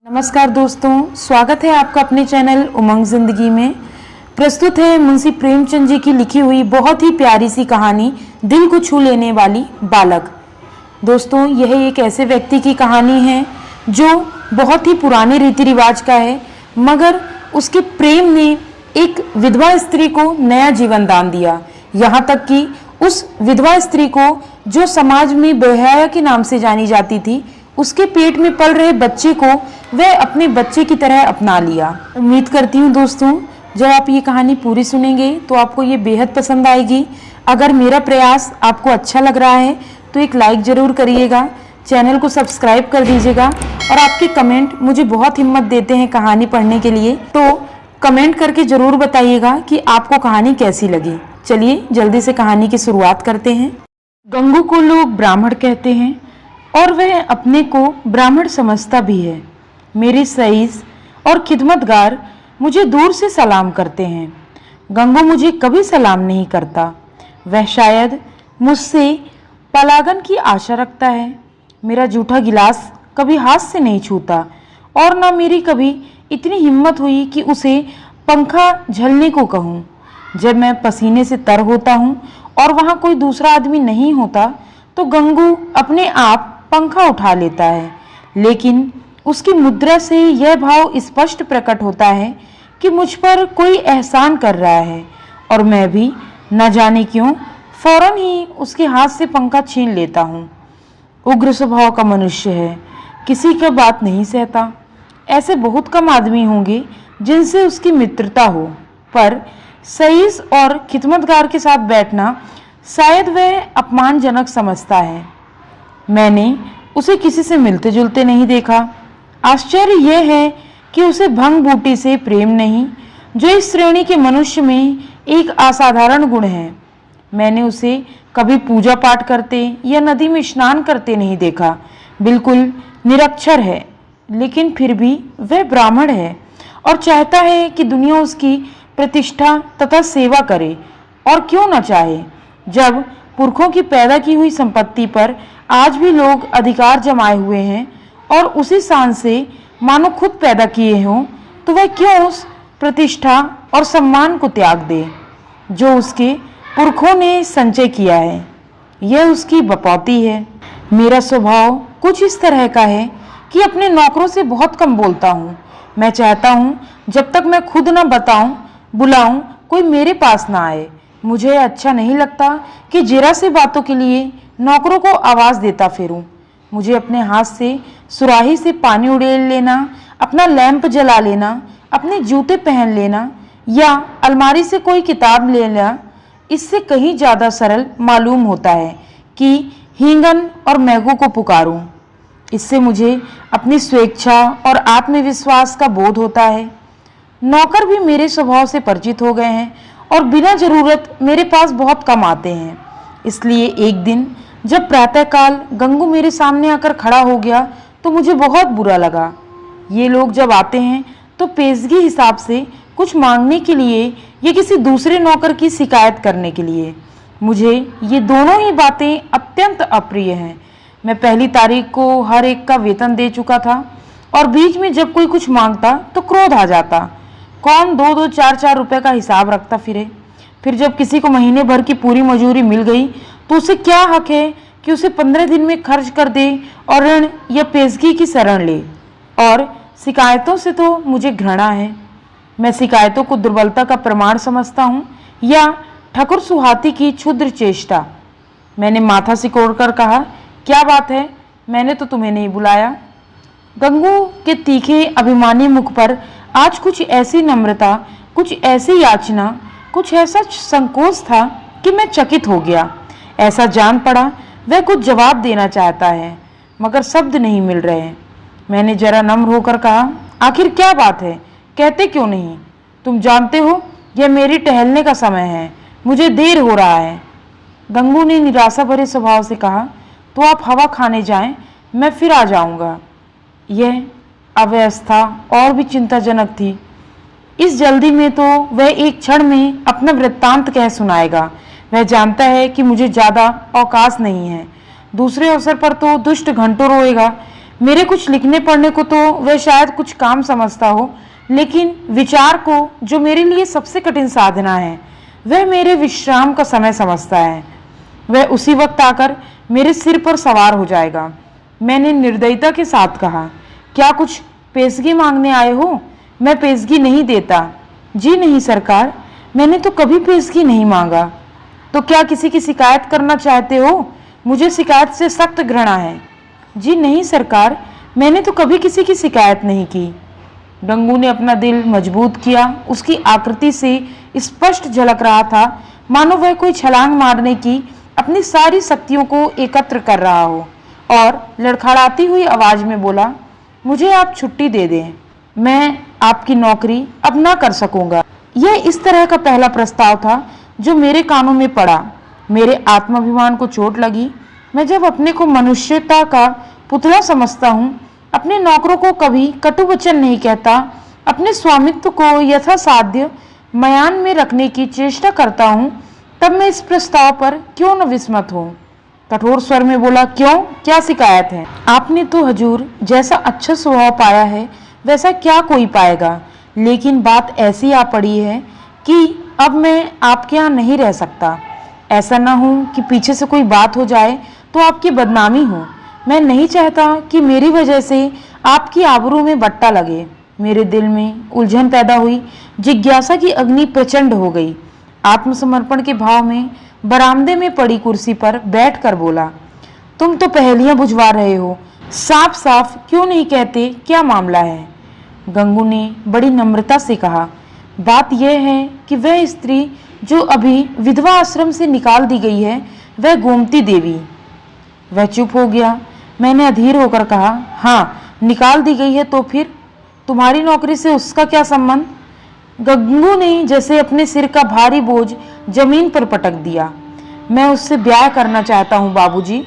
नमस्कार दोस्तों, स्वागत है आपका अपने चैनल उमंग जिंदगी में। प्रस्तुत है मुंशी प्रेमचंद जी की लिखी हुई बहुत ही प्यारी सी कहानी दिल को छू लेने वाली बालक। दोस्तों, यह एक ऐसे व्यक्ति की कहानी है जो बहुत ही पुराने रीति रिवाज का है, मगर उसके प्रेम ने एक विधवा स्त्री को नया जीवन दान दिया। यहाँ तक कि उस विधवा स्त्री को जो समाज में बेहया के नाम से जानी जाती थी, उसके पेट में पल रहे बच्चे को वह अपने बच्चे की तरह अपना लिया। उम्मीद करती हूँ दोस्तों, जब आप ये कहानी पूरी सुनेंगे तो आपको ये बेहद पसंद आएगी। अगर मेरा प्रयास आपको अच्छा लग रहा है तो एक लाइक ज़रूर करिएगा, चैनल को सब्सक्राइब कर दीजिएगा और आपके कमेंट मुझे बहुत हिम्मत देते हैं कहानी पढ़ने के लिए। तो कमेंट करके ज़रूर बताइएगा कि आपको कहानी कैसी लगी। चलिए जल्दी से कहानी की शुरुआत करते हैं। गंगू को लोग ब्राह्मण कहते हैं और वह अपने को ब्राह्मण समझता भी है। मेरे सईस और खिदमतगार मुझे दूर से सलाम करते हैं। गंगू मुझे कभी सलाम नहीं करता। वह शायद मुझसे पलागन की आशा रखता है। मेरा जूठा गिलास कभी हाथ से नहीं छूता और ना मेरी कभी इतनी हिम्मत हुई कि उसे पंखा झलने को कहूँ। जब मैं पसीने से तर होता हूँ और वहाँ कोई दूसरा आदमी नहीं होता तो गंगू अपने आप पंखा उठा लेता है, लेकिन उसकी मुद्रा से यह भाव स्पष्ट प्रकट होता है कि मुझ पर कोई एहसान कर रहा है और मैं भी न जाने क्यों फौरन ही उसके हाथ से पंखा छीन लेता हूँ। उग्र स्वभाव का मनुष्य है, किसी की बात नहीं सहता। ऐसे बहुत कम आदमी होंगे जिनसे उसकी मित्रता हो, पर सईस और खिदमतगार के साथ बैठना शायद वह अपमानजनक समझता है। मैंने उसे किसी से मिलते जुलते नहीं देखा। आश्चर्य यह है कि उसे भंग बूटी से प्रेम नहीं, जो इस श्रेणी के मनुष्य में एक असाधारण गुण है। मैंने उसे कभी पूजा पाठ करते या नदी में स्नान करते नहीं देखा। बिल्कुल निरक्षर है, लेकिन फिर भी वह ब्राह्मण है और चाहता है कि दुनिया उसकी प्रतिष्ठा तथा सेवा करे। और क्यों न चाहे, जब पुरखों की पैदा की हुई संपत्ति पर आज भी लोग अधिकार जमाए हुए हैं और उसी शान से मानो खुद पैदा किए हों, तो वह क्यों उस प्रतिष्ठा और सम्मान को त्याग दे जो उसके पुरखों ने संचय किया है। यह उसकी बपौती है। मेरा स्वभाव कुछ इस तरह का है कि अपने नौकरों से बहुत कम बोलता हूँ। मैं चाहता हूँ जब तक मैं खुद न बुलाऊं कोई मेरे पास ना आए। मुझे अच्छा नहीं लगता कि जरा सी बातों के लिए नौकरों को आवाज देता फिरूं। मुझे अपने हाथ से सुराही से पानी उड़ेल लेना, अपना लैंप जला लेना, अपने जूते पहन लेना या अलमारी से कोई किताब लेना इससे कहीं ज़्यादा सरल मालूम होता है कि हींगन और मैगो को पुकारूं। इससे मुझे अपनी स्वेच्छा और आत्मविश्वास का बोध होता है। नौकर भी मेरे स्वभाव से परिचित हो गए हैं और बिना जरूरत मेरे पास बहुत कम आते हैं। इसलिए एक दिन जब प्रातःकाल गंगू मेरे सामने आकर खड़ा हो गया तो मुझे बहुत बुरा लगा। ये लोग जब आते हैं तो पेशगी हिसाब से कुछ मांगने के लिए या किसी दूसरे नौकर की शिकायत करने के लिए। मुझे ये दोनों ही बातें अत्यंत अप्रिय हैं। मैं पहली तारीख को हर एक का वेतन दे चुका था और बीच में जब कोई कुछ मांगता तो क्रोध आ जाता। कौन 2-2, 4-4 रुपए का हिसाब रखता फिरे। फिर जब किसी को महीने भर की पूरी मजूरी मिल गई तो उसे क्या हक है कि उसे 15 दिन में खर्च कर दे और ऋण या पेशगी की शरण ले। और शिकायतों से तो मुझे घृणा है। मैं शिकायतों को दुर्बलता का प्रमाण समझता हूँ या ठकुर सुहाती की क्षुद्र चेष्टा। मैंने माथा सिकोड़कर कहा, क्या बात है, मैंने तो तुम्हें नहीं बुलाया। गंगू के तीखे अभिमानी मुख पर आज कुछ ऐसी नम्रता, कुछ ऐसी याचना, कुछ ऐसा संकोच था कि मैं चकित हो गया। ऐसा जान पड़ा वह कुछ जवाब देना चाहता है, मगर शब्द नहीं मिल रहे। मैंने जरा नम्र होकर कहा, आखिर क्या बात है, कहते क्यों नहीं? तुम जानते हो यह मेरी टहलने का समय है, मुझे देर हो रहा है। गंगू ने निराशा भरे स्वभाव से कहा, तो आप हवा खाने जाएं, मैं फिर आ जाऊंगा। यह अव्यवस्था और भी चिंताजनक थी। इस जल्दी में तो वह एक क्षण में अपना वृत्तांत कह सुनाएगा। वह जानता है कि मुझे ज़्यादा अवकाश नहीं है। दूसरे अवसर पर तो दुष्ट घंटों रोएगा। मेरे कुछ लिखने पढ़ने को तो वह शायद कुछ काम समझता हो, लेकिन विचार को, जो मेरे लिए सबसे कठिन साधना है, वह मेरे विश्राम का समय समझता है। वह उसी वक्त आकर मेरे सिर पर सवार हो जाएगा। मैंने निर्दयता के साथ कहा, क्या कुछ पेशगी मांगने आए हो? मैं पेशगी नहीं देता। जी नहीं सरकार, मैंने तो कभी पेशगी नहीं मांगा। तो क्या किसी की शिकायत करना चाहते हो? मुझे शिकायत से सख्त घृणा है। जी नहीं सरकार, मैंने तो कभी किसी की शिकायत नहीं की। गंगू ने अपना दिल मजबूत किया। उसकी आकृति से स्पष्ट झलक रहा था मानो वह कोई छलांग मारने की अपनी सारी शक्तियों को एकत्र कर रहा हो, और लड़खड़ाती हुई आवाज में बोला, मुझे आप छुट्टी दे दें, मैं आपकी नौकरी अब ना कर सकूंगा। यह इस तरह का पहला प्रस्ताव था जो मेरे कानों में पड़ा। मेरे आत्माभिमान को चोट लगी। मैं जब अपने को मनुष्यता का पुतला समझता हूँ, अपने नौकरों को कभी कटु वचन नहीं कहता, अपने स्वामित्व को यथासाध्य म्यान में रखने की चेष्टा करता हूँ, तब मैं इस प्रस्ताव पर क्यों न विस्मत हूँ। कठोर स्वर में बोला, क्यों, क्या शिकायत है? आपने तो हजूर जैसा अच्छा स्वभाव पाया है वैसा क्या कोई पाएगा, लेकिन बात ऐसी आ पड़ी है कि अब मैं आपके यहाँ नहीं रह सकता। ऐसा ना हो कि पीछे से कोई बात हो जाए तो आपकी बदनामी हो। मैं नहीं चाहता कि मेरी वजह से आपकी आबरू में बट्टा लगे। मेरे दिल में उलझन पैदा हुई। जिज्ञासा की अग्नि प्रचंड हो गई। आत्मसमर्पण के भाव में बरामदे में पड़ी कुर्सी पर बैठकर बोला, तुम तो पहेलियां बुझवा रहे हो, साफ साफ क्यों नहीं कहते क्या मामला है? गंगू ने बड़ी नम्रता से कहा, बात यह है कि वह स्त्री जो अभी विधवा आश्रम से निकाल दी गई है, वह गोमती देवी। वह चुप हो गया। मैंने अधीर होकर कहा, हाँ, निकाल दी गई है तो फिर तुम्हारी नौकरी से उसका क्या संबंध? गंगू ने जैसे अपने सिर का भारी बोझ जमीन पर पटक दिया। मैं उससे ब्याह करना चाहता हूँ बाबूजी।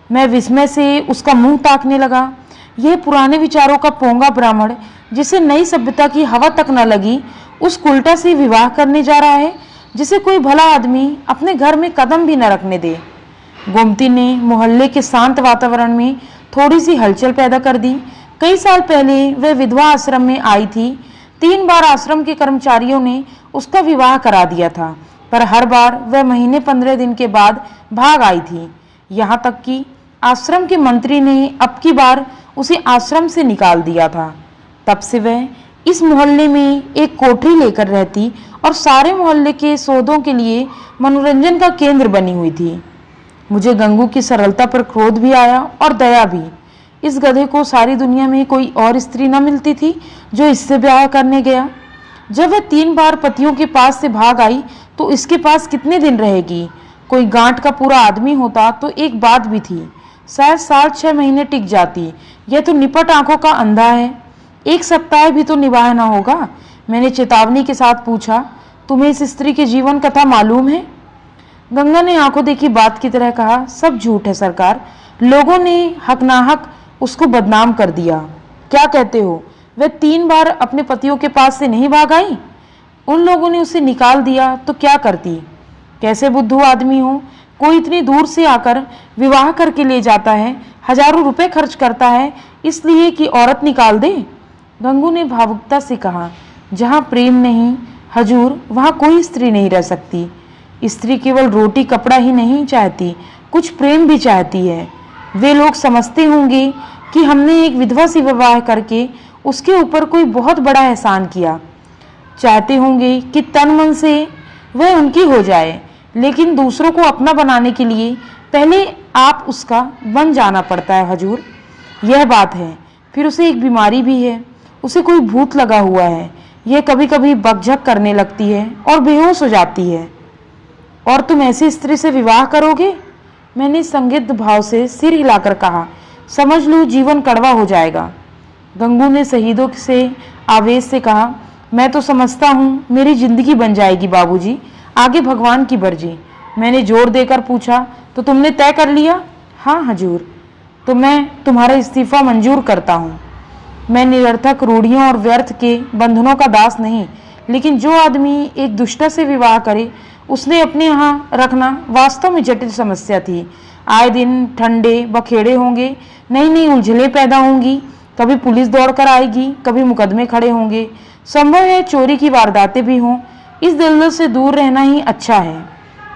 मैं विस्मय से उसका मुंह ताकने लगा। यह पुराने विचारों का पोंगा ब्राह्मण, जिसे नई सभ्यता की हवा तक न लगी, उस कुल्टा से विवाह करने जा रहा है जिसे कोई भला आदमी अपने घर में कदम भी न रखने दे। गोमती ने मोहल्ले के शांत वातावरण में थोड़ी सी हलचल पैदा कर दी। कई साल पहले वह विधवा आश्रम में आई थी। 3 बार आश्रम के कर्मचारियों ने उसका विवाह करा दिया था, पर हर बार वह महीने 15 दिन के बाद भाग आई थी। यहाँ तक कि आश्रम के मंत्री ने अब की बार उसे आश्रम से निकाल दिया था। तब से वह इस मोहल्ले में एक कोठरी लेकर रहती और सारे मोहल्ले के सौदों के लिए मनोरंजन का केंद्र बनी हुई थी। मुझे गंगू की सरलता पर क्रोध भी आया और दया भी। इस गधे को सारी दुनिया में कोई और स्त्री न मिलती थी जो इससे ब्याह करने गया। जब वह 3 बार पतियों के पास से भाग आई तो इसके पास कितने दिन रहेगी? कोई गांठ का पूरा आदमी होता तो एक बात भी थी, शायद 7-6 महीने टिक जाती। यह तो निपट आंखों का अंधा है। 1 सप्ताह भी तो निभाना होगा। मैंने चेतावनी के साथ पूछा, तुम्हें इस स्त्री की जीवन कथा मालूम है? गंगा ने आंखों देखी बात की तरह कहा, सब झूठ है सरकार। लोगों ने हक नाहक उसको बदनाम कर दिया। क्या कहते हो? वह 3 बार अपने पतियों के पास से नहीं भाग आई? उन लोगों ने उसे निकाल दिया तो क्या करती? कैसे बुद्धू आदमी हो, कोई इतनी दूर से आकर विवाह करके ले जाता है, हजारों रुपए खर्च करता है इसलिए कि औरत निकाल दे। गंगू ने भावुकता से कहा, जहाँ प्रेम नहीं हजूर, वहाँ कोई स्त्री नहीं रह सकती। स्त्री केवल रोटी कपड़ा ही नहीं चाहती, कुछ प्रेम भी चाहती है। वे लोग समझते होंगे कि हमने एक विधवा से विवाह करके उसके ऊपर कोई बहुत बड़ा एहसान किया। चाहते होंगे कि तन मन से वह उनकी हो जाए, लेकिन दूसरों को अपना बनाने के लिए पहले आप उसका बन जाना पड़ता है हजूर। यह बात है। फिर उसे एक बीमारी भी है, उसे कोई भूत लगा हुआ है। यह कभी कभी बकझक करने लगती है और बेहोश हो जाती है। और तुम ऐसी स्त्री से विवाह करोगे? मैंने संदिग्ध भाव से सिर हिलाकर कहा, समझ लो जीवन कड़वा हो जाएगा। गंगू ने शहीदों से आवेश से कहा, मैं तो समझता हूँ मेरी जिंदगी बन जाएगी बाबूजी, आगे भगवान की मर्जी। मैंने जोर देकर पूछा, तो तुमने तय कर लिया? हाँ हजूर। तो मैं तुम्हारा इस्तीफा मंजूर करता हूँ। मैं निरर्थक रूढ़ियों और व्यर्थ के बंधनों का दास नहीं, लेकिन जो आदमी एक दुष्टा से विवाह करे उसने अपने यहाँ रखना वास्तव में जटिल समस्या थी। आए दिन ठंडे बखेड़े होंगे, नई नई उलझनें पैदा होंगी, कभी पुलिस दौड़ कर आएगी, कभी मुकदमे खड़े होंगे, संभव है चोरी की वारदातें भी हों। इस दलदल से दूर रहना ही अच्छा है।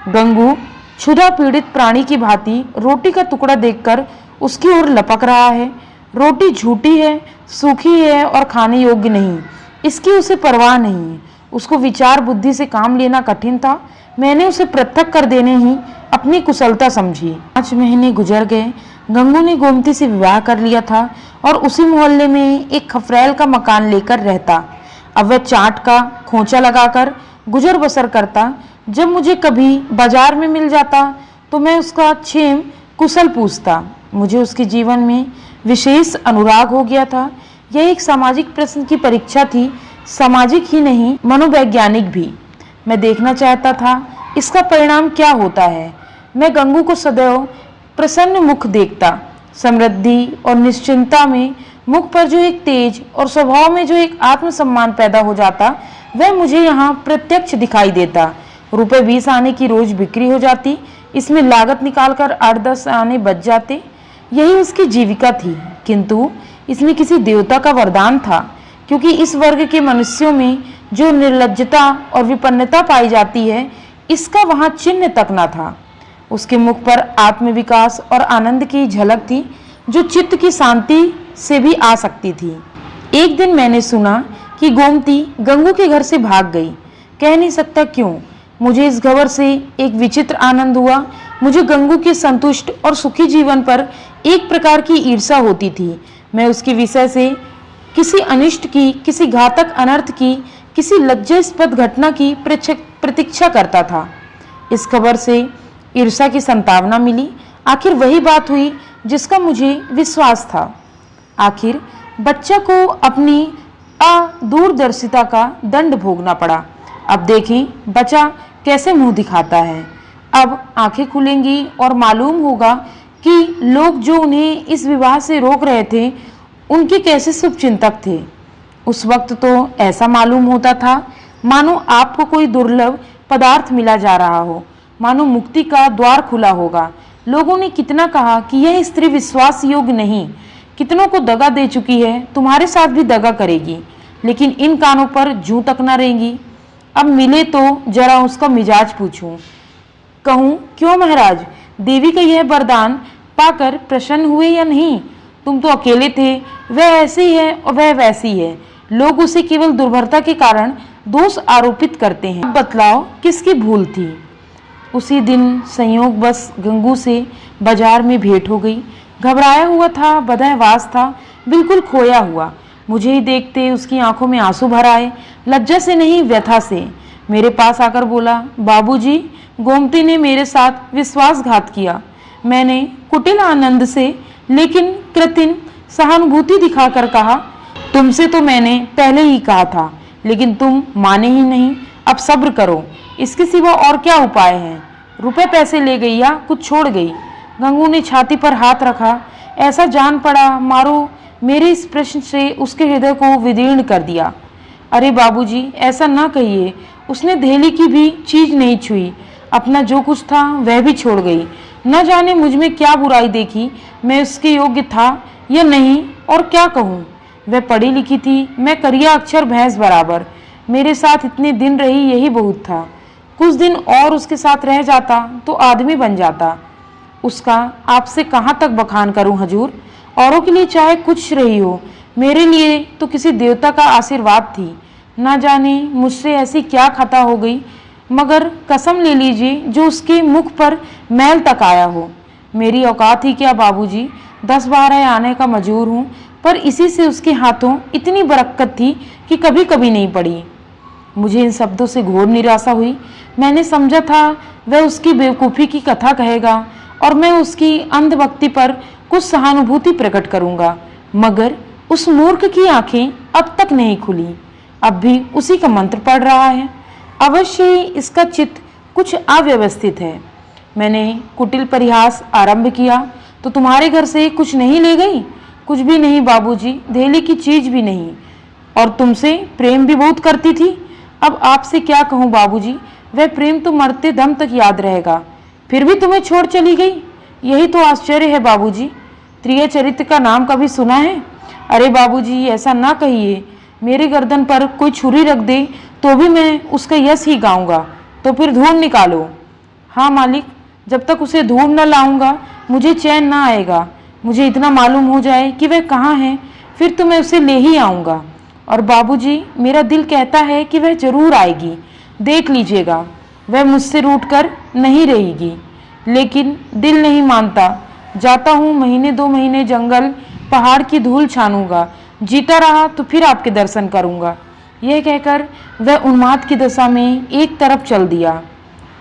गंगू क्षुधा पीड़ित प्राणी की भांति रोटी का टुकड़ा देखकर उसकी ओर लपक रहा है। रोटी झूठी है, सूखी है और खाने योग्य नहीं, इसकी उसे परवाह नहीं है। उसको विचार बुद्धि से काम लेना कठिन था। मैंने उसे पृथक कर देने ही अपनी कुशलता समझी। 5 महीने गुजर गए। गंगू ने गोमती से विवाह कर लिया था और उसी मोहल्ले में एक खफरेल का मकान लेकर रहता। अब वह चाट का खोंचा लगाकर गुजर बसर करता। जब मुझे कभी बाजार में मिल जाता तो मैं उसका क्षेम कुशल पूछता। मुझे उसके जीवन में विशेष अनुराग हो गया था। यह एक सामाजिक प्रश्न की परीक्षा थी, सामाजिक ही नहीं मनोवैज्ञानिक भी। मैं देखना चाहता था इसका परिणाम क्या होता है। मैं गंगू को सदैव प्रसन्न मुख देखता। समृद्धि और निश्चिंता में मुख पर जो एक तेज और स्वभाव में जो एक आत्मसम्मान पैदा हो जाता, वह मुझे यहाँ प्रत्यक्ष दिखाई देता। रुपए 20 आने की रोज बिक्री हो जाती। इसमें लागत निकालकर 8-10 आने बच जाते। यही उसकी जीविका थी। किंतु इसमें किसी देवता का वरदान था, क्योंकि इस वर्ग के मनुष्यों में जो निर्लज्जता और विपन्नता पाई जाती है, इसका वहाँ चिन्ह तक न था। उसके मुख पर आत्मविकास और आनंद की झलक थी, जो चित्त की शांति से भी आ सकती थी। एक दिन मैंने सुना कि गोमती गंगू के घर से भाग गई। कह नहीं सकता क्यों। मुझे इस खबर से एक विचित्र आनंद हुआ। मुझे गंगू के संतुष्ट और सुखी जीवन पर एक प्रकार की ईर्ष्या होती थी। मैं उसके विषय से किसी अनिष्ट की, किसी घातक अनर्थ की, किसी लज्जास्पद घटना की प्रतीक्षा करता था। इस खबर से ईर्ष्या की संभावना मिली। आखिर वही बात हुई जिसका मुझे विश्वास था। आखिर बच्चा को अपनी अदूरदर्शिता का दंड भोगना पड़ा। अब देखें बच्चा कैसे मुंह दिखाता है। अब आंखें खुलेंगी और मालूम होगा कि लोग जो उन्हें इस विवाह से रोक रहे थे, उनके कैसे शुभचिंतक थे। उस वक्त तो ऐसा मालूम होता था मानो आपको कोई दुर्लभ पदार्थ मिला जा रहा हो, मानो मुक्ति का द्वार खुला होगा। लोगों ने कितना कहा कि यह स्त्री विश्वास योग्य नहीं, कितनों को दगा दे चुकी है, तुम्हारे साथ भी दगा करेगी, लेकिन इन कानों पर जूं तक न रहेंगी। अब मिले तो जरा उसका मिजाज पूछूं। कहूं क्यों महाराज, देवी का यह वरदान पाकर प्रसन्न हुए या नहीं? तुम तो अकेले थे, वह ऐसी है और वह वैसी है। लोग उसे केवल दुर्बलता के कारण दोष आरोपित करते हैं। अब बतलाओ किसकी भूल थी? उसी दिन संयोग बस गंगू से बाजार में भेंट हो गई। घबराया हुआ था, बदहवास था, बिल्कुल खोया हुआ। मुझे ही देखते उसकी आंखों में आंसू भर आए, लज्जा से नहीं व्यथा से। मेरे पास आकर बोला, बाबूजी, गोमती ने मेरे साथ विश्वासघात किया। मैंने कुटिल आनंद से लेकिन कृत्रिम सहानुभूति दिखाकर कहा, तुमसे तो मैंने पहले ही कहा था, लेकिन तुम माने ही नहीं। अब सब्र करो, इसके सिवा और क्या उपाय है? रुपए पैसे ले गई या कुछ छोड़ गई? गंगू ने छाती पर हाथ रखा। ऐसा जान पड़ा मारो मेरे इस प्रश्न से उसके हृदय को विदीर्ण कर दिया। अरे बाबूजी, ऐसा ना कहिए। उसने धेली की भी चीज नहीं छुई, अपना जो कुछ था वह भी छोड़ गई। न जाने मुझ में क्या बुराई देखी, मैं उसके योग्य था या नहीं, और क्या कहूँ। वह पढ़ी लिखी थी, मैं करिया अक्षर भैंस बराबर। मेरे साथ इतने दिन रही, यही बहुत था। कुछ दिन और उसके साथ रह जाता तो आदमी बन जाता। उसका आपसे कहाँ तक बखान करूं हजूर। औरों के लिए चाहे कुछ रही हो, मेरे लिए तो किसी देवता का आशीर्वाद थी। ना जाने मुझसे ऐसी क्या खता हो गई, मगर कसम ले लीजिए जो उसके मुख पर मैल तक आया हो। मेरी औकात ही क्या बाबूजी, 10-12 आने का मजूर हूँ, पर इसी से उसके हाथों इतनी बरकत थी कि कभी कभी नहीं पड़ी। मुझे इन शब्दों से घोर निराशा हुई। मैंने समझा था वह उसकी बेवकूफ़ी की कथा कहेगा और मैं उसकी अंधभक्ति पर कुछ सहानुभूति प्रकट करूंगा, मगर उस मूर्ख की आंखें अब तक नहीं खुली। अब भी उसी का मंत्र पढ़ रहा है। अवश्य ही इसका चित्त कुछ अव्यवस्थित है। मैंने कुटिल परिहास आरंभ किया तो तुम्हारे घर से कुछ नहीं ले गई? कुछ भी नहीं बाबूजी, धेली की चीज भी नहीं। और तुमसे प्रेम भी बहुत करती थी। अब आपसे क्या कहूँ बाबूजी, वह प्रेम तो मरते दम तक याद रहेगा। फिर भी तुम्हें छोड़ चली गई। यही तो आश्चर्य है बाबूजी। त्रिय चरित्र का नाम कभी सुना है? अरे बाबूजी, ऐसा ना कहिए। मेरी गर्दन पर कोई छुरी रख दे तो भी मैं उसका यश ही गाऊंगा। तो फिर ढूंढ निकालो। हाँ मालिक, जब तक उसे ढूंढ न लाऊंगा मुझे चैन ना आएगा। मुझे इतना मालूम हो जाए कि वह कहाँ है, फिर तो मैं उसे ले ही आऊँगा। और बाबूजी, मेरा दिल कहता है कि वह जरूर आएगी। देख लीजिएगा, वह मुझसे रूठकर नहीं रहेगी। लेकिन दिल नहीं मानता। जाता हूँ, महीने 2 महीने जंगल पहाड़ की धूल छानूंगा। जीता रहा तो फिर आपके दर्शन करूंगा। यह कहकर वह उन्माद की दशा में एक तरफ चल दिया।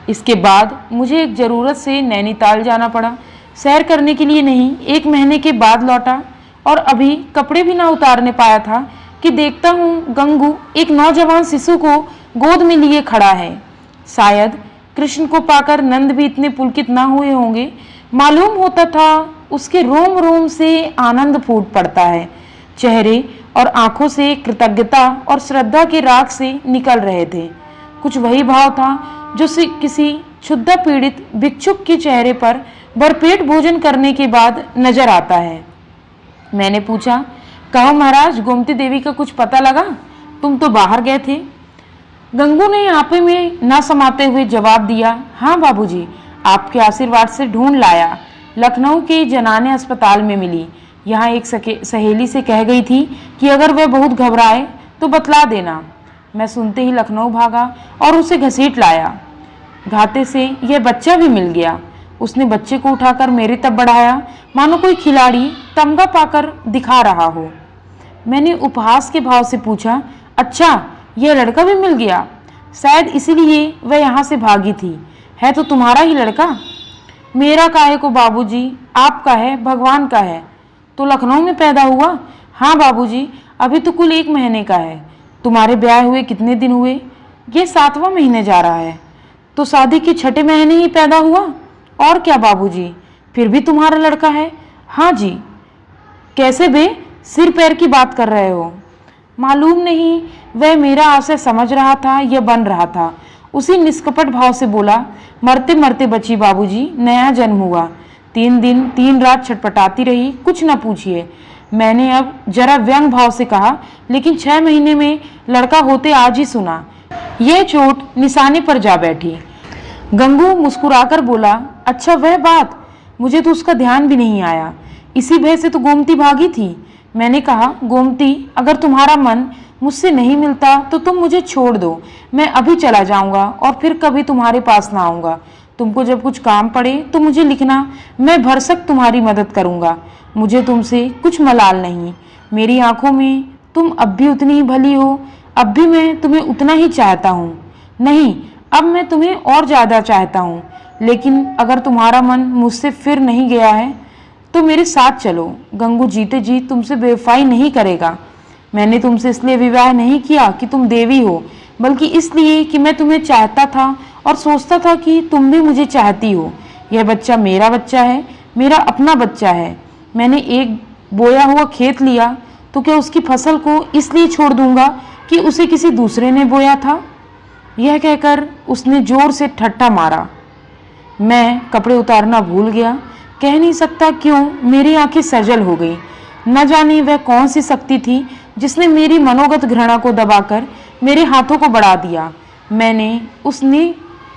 इसके बाद मुझे एक ज़रूरत से नैनीताल जाना पड़ा। सैर करने के लिए नहीं, 1 महीने के बाद लौटा और अभी कपड़े भी ना उतारने पाया था कि देखता हूँ गंगू एक नौजवान शिशु को गोद में लिए खड़ा है। शायद कृष्ण को पाकर नंद भी इतने पुलकित ना हुए होंगे। मालूम होता था उसके रोम रोम से आनंद फूट पड़ता है। चेहरे और आंखों से कृतज्ञता और श्रद्धा के राग से निकल रहे थे। कुछ वही भाव था जो किसी क्षुधा पीड़ित भिक्षुक के चेहरे पर भरपेट भोजन करने के बाद नजर आता है। मैंने पूछा, कहो महाराज, गोमती देवी का कुछ पता लगा? तुम तो बाहर गए थे। गंगू ने आपे में न समाते हुए जवाब दिया, हाँ बाबूजी, आपके आशीर्वाद से ढूंढ लाया। लखनऊ के जनाने अस्पताल में मिली। यहाँ एक सहेली से कह गई थी कि अगर वह बहुत घबराए तो बतला देना। मैं सुनते ही लखनऊ भागा और उसे घसीट लाया। घाते से यह बच्चा भी मिल गया। उसने बच्चे को उठाकर मेरी तरफ बढ़ाया, मानो कोई खिलाड़ी तमगा पाकर दिखा रहा हो। मैंने उपहास के भाव से पूछा, अच्छा, यह लड़का भी मिल गया? शायद इसीलिए वह यहाँ से भागी थी। है तो तुम्हारा ही लड़का? मेरा काहे को बाबूजी, आपका है, भगवान का है। तो लखनऊ में पैदा हुआ? हाँ बाबूजी, अभी तो कुल 1 महीने का है। तुम्हारे ब्याह हुए कितने दिन हुए? ये 7वां महीने जा रहा है। तो शादी के 6ठे महीने ही पैदा हुआ? और क्या बाबूजी, फिर भी तुम्हारा लड़का है? हाँ जी। कैसे बे, सिर पैर की बात कर रहे हो? मालूम नहीं वह मेरा आशय समझ रहा था या बन रहा था। उसी निष्कपट भाव से बोला, मरते मरते बची बाबूजी, नया जन्म हुआ। 3 दिन 3 रात छटपटाती रही, कुछ न पूछिए। मैंने अब जरा व्यंग भाव से कहा, लेकिन 6 महीने में लड़का होते आज ही सुना। यह चोट निशाने पर जा बैठी। गंगू मुस्कुराकर बोला, अच्छा वह बात, मुझे तो उसका ध्यान भी नहीं आया। इसी भय से तो गोमती भागी थी। मैंने कहा, गोमती, अगर तुम्हारा मन मुझसे नहीं मिलता तो तुम मुझे छोड़ दो। मैं अभी चला जाऊंगा और फिर कभी तुम्हारे पास ना आऊंगा। तुमको जब कुछ काम पड़े तो मुझे लिखना, मैं भरसक तुम्हारी मदद करूंगा। मुझे तुमसे कुछ मलाल नहीं। मेरी आंखों में तुम अब भी उतनी ही भली हो। अब भी मैं तुम्हें उतना ही चाहता हूँ। नहीं, अब मैं तुम्हें और ज़्यादा चाहता हूँ। लेकिन अगर तुम्हारा मन मुझसे फिर नहीं गया है तो मेरे साथ चलो। गंगू जीते जी तुमसे बेवफाई नहीं करेगा। मैंने तुमसे इसलिए विवाह नहीं किया कि तुम देवी हो, बल्कि इसलिए कि मैं तुम्हें चाहता था और सोचता था कि तुम भी मुझे चाहती हो। यह बच्चा मेरा बच्चा है, मेरा अपना बच्चा है। मैंने एक बोया हुआ खेत लिया तो क्या उसकी फसल को इसलिए छोड़ दूंगा कि उसे किसी दूसरे ने बोया था? यह कहकर उसने जोर से ठट्ठा मारा। मैं कपड़े उतारना भूल गया। कह नहीं सकता क्यों मेरी आंखें सजल हो गई। न जाने वह कौन सी शक्ति थी जिसने मेरी मनोगत घृणा को दबाकर मेरे हाथों को बढ़ा दिया। मैंने उसने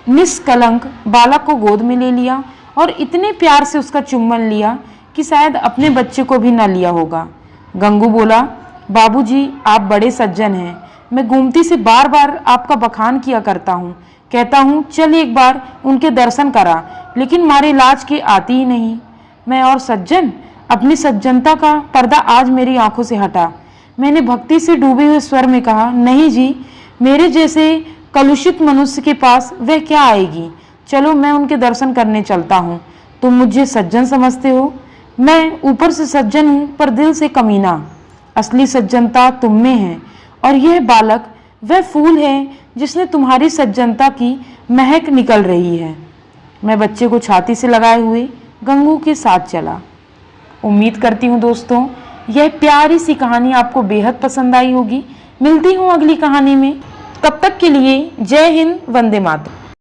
निष्कलंक बालक को गोद में ले लिया और इतने प्यार से उसका चुम्बन लिया कि शायद अपने बच्चे को भी न लिया होगा। गंगू बोला, बाबूजी, आप बड़े सज्जन हैं। मैं गोमती से बार बार आपका बखान किया करता हूँ। कहता हूँ चल एक बार उनके दर्शन करा, लेकिन मारे लाज के आती ही नहीं। मैं और सज्जन? अपनी सज्जनता का पर्दा आज मेरी आंखों से हटा। मैंने भक्ति से डूबे हुए स्वर में कहा, नहीं जी, मेरे जैसे कलुषित मनुष्य के पास वह क्या आएगी। चलो मैं उनके दर्शन करने चलता हूँ। तुम मुझे सज्जन समझते हो। मैं ऊपर से सज्जन हूँ पर दिल से कमीना। असली सज्जनता तुम में है और यह बालक वह फूल है जिसने तुम्हारी सज्जनता की महक निकल रही है। मैं बच्चे को छाती से लगाए हुए गंगू के साथ चला। उम्मीद करती हूँ दोस्तों यह प्यारी सी कहानी आपको बेहद पसंद आई होगी। मिलती हूँ अगली कहानी में। तब तक के लिए जय हिंद, वंदे मातरम।